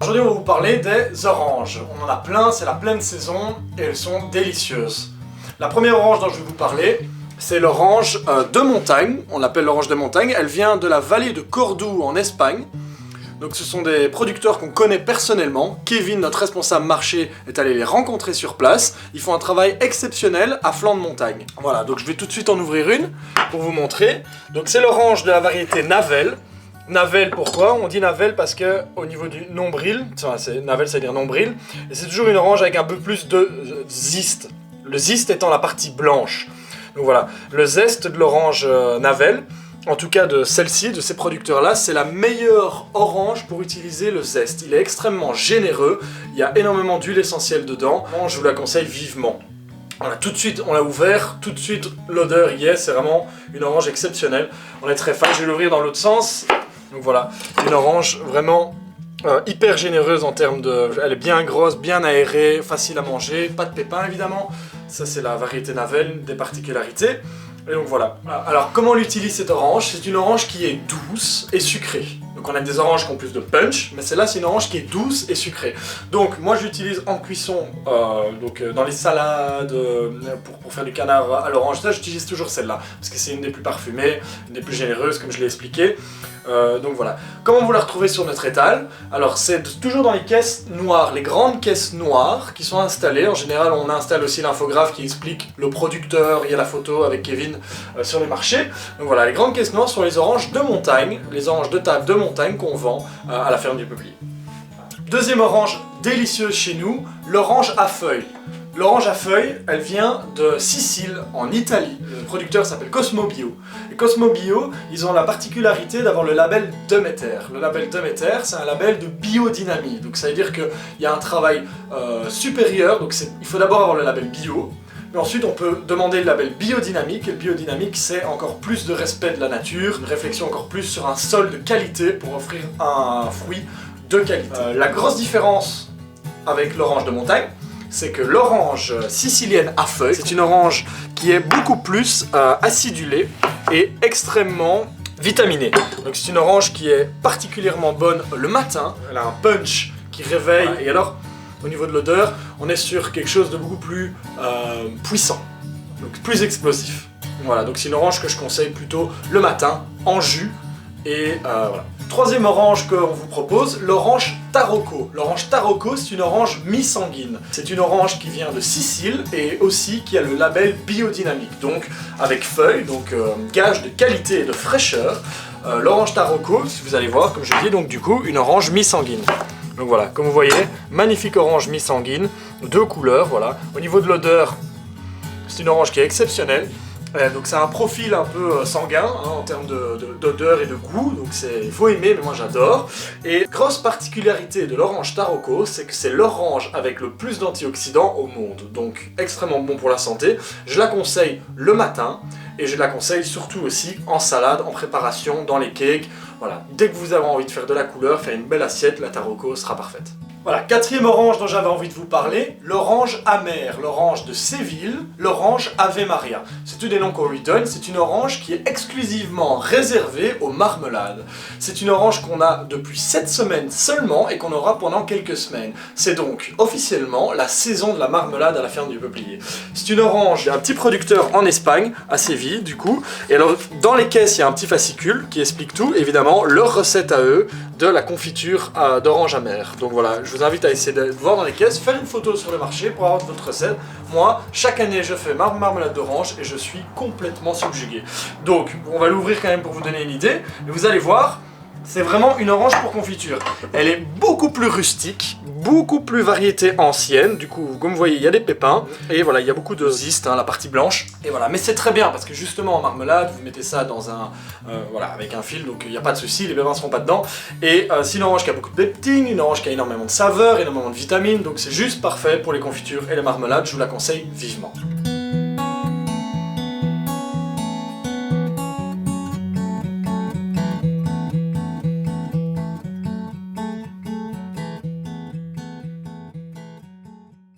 aujourd'hui on va vous parler des oranges. On en a plein, c'est la pleine saison et elles sont délicieuses. La première orange dont je vais vous parler, c'est l'orange de montagne. On l'appelle l'orange de montagne. Elle vient de la vallée de Cordoue en Espagne. Donc ce sont des producteurs qu'on connaît personnellement. Kevin, notre responsable marché, est allé les rencontrer sur place. Ils font un travail exceptionnel à flanc de montagne. Voilà, donc je vais tout de suite en ouvrir une pour vous montrer. Donc c'est l'orange de la variété Navel. Navel, pourquoi? On dit Navel parce que au niveau du nombril, Navel ça veut dire nombril, et c'est toujours une orange avec un peu plus de zeste. Le zeste étant la partie blanche. Donc voilà, le zeste de l'orange Navel, en tout cas de celle-ci, de ces producteurs-là, c'est la meilleure orange pour utiliser le zeste. Il est extrêmement généreux, il y a énormément d'huile essentielle dedans, je vous la conseille vivement. Voilà, tout de suite on l'a ouvert, tout de suite l'odeur y est, c'est vraiment une orange exceptionnelle. On est très fan, je vais l'ouvrir dans l'autre sens. Donc voilà, une orange vraiment hyper généreuse en termes de... Elle est bien grosse, bien aérée, facile à manger, pas de pépins évidemment. Ça c'est la variété Navel, des particularités. Et donc voilà. Alors comment on utilise cette orange? C'est une orange qui est douce et sucrée. Donc on a des oranges qui ont plus de punch, mais celle-là c'est une orange qui est douce et sucrée. Donc moi j'utilise en cuisson, dans les salades, pour faire du canard à l'orange, ça j'utilise toujours celle-là, parce que c'est une des plus parfumées, une des plus généreuses comme je l'ai expliqué. Donc voilà. Comment vous la retrouvez sur notre étal? Alors c'est toujours dans les caisses noires, les grandes caisses noires qui sont installées. En général on installe aussi l'infographe qui explique le producteur, il y a la photo avec Kevin sur les marchés. Donc voilà, les grandes caisses noires sont les oranges de montagne, les oranges de table de montagne qu'on vend à la ferme du Peuplier. Deuxième orange délicieuse chez nous, l'orange à feuilles. L'orange à feuilles, elle vient de Sicile, en Italie. Le producteur s'appelle Cosmo Bio. Et Cosmo Bio, ils ont la particularité d'avoir le label Demeter. Le label Demeter, c'est un label de biodynamie. Donc ça veut dire qu'il y a un travail supérieur. Donc il faut d'abord avoir le label bio. Mais ensuite, on peut demander le label biodynamique. Et le biodynamique, c'est encore plus de respect de la nature, une réflexion encore plus sur un sol de qualité pour offrir un fruit de qualité. La grosse différence avec l'orange de montagne, c'est que l'orange sicilienne à feuilles, c'est une orange qui est beaucoup plus acidulée et extrêmement vitaminée. Donc c'est une orange qui est particulièrement bonne le matin, elle a un punch qui réveille, et alors au niveau de l'odeur, on est sur quelque chose de beaucoup plus puissant, donc plus explosif. Voilà, donc c'est une orange que je conseille plutôt le matin, en jus, et voilà. Troisième orange qu'on vous propose, l'orange Tarocco. L'orange Tarocco, c'est une orange mi-sanguine. C'est une orange qui vient de Sicile et aussi qui a le label biodynamique. Donc avec feuilles, donc gage de qualité et de fraîcheur. L'orange Tarocco, si vous allez voir, comme je dis, donc du coup, une orange mi-sanguine. Donc voilà, comme vous voyez, magnifique orange mi-sanguine, deux couleurs, voilà. Au niveau de l'odeur, c'est une orange qui est exceptionnelle. Donc c'est un profil un peu sanguin en termes d'odeur et de goût, donc il faut aimer, mais moi j'adore. Et grosse particularité de l'orange Tarocco, c'est que c'est l'orange avec le plus d'antioxydants au monde, donc extrêmement bon pour la santé. Je la conseille le matin, et je la conseille surtout aussi en salade, en préparation, dans les cakes. Voilà, dès que vous avez envie de faire de la couleur, faire une belle assiette, la Tarocco sera parfaite. Voilà, quatrième orange dont j'avais envie de vous parler, l'orange amère, l'orange de Séville, l'orange Ave Maria. C'est tous des noms qu'on lui donne, c'est une orange qui est exclusivement réservée aux marmelades. C'est une orange qu'on a depuis 7 semaines seulement et qu'on aura pendant quelques semaines. C'est donc officiellement la saison de la marmelade à la ferme du Peuplier. C'est une orange d'un petit producteur en Espagne, à Séville du coup, et alors dans les caisses il y a un petit fascicule qui explique tout, évidemment leur recette à eux de la confiture d'orange amère. Donc voilà, je vous invite à essayer de voir dans les caisses, faire une photo sur le marché pour avoir votre recette. Moi, chaque année, je fais ma marmelade d'orange et je suis complètement subjugué. Donc, on va l'ouvrir quand même pour vous donner une idée. Et vous allez voir, c'est vraiment une orange pour confiture. Elle est beaucoup plus rustique, beaucoup plus variété ancienne. Du coup, comme vous voyez, il y a des pépins. Et voilà, il y a beaucoup de zeste, la partie blanche. Et voilà, mais c'est très bien parce que justement en marmelade, vous mettez ça dans un... voilà, avec un fil, donc il n'y a pas de souci, les pépins ne seront pas dedans. Et c'est une orange qui a beaucoup de peptine, une orange qui a énormément de saveur, énormément de vitamines. Donc c'est juste parfait pour les confitures et les marmelades. Je vous la conseille vivement.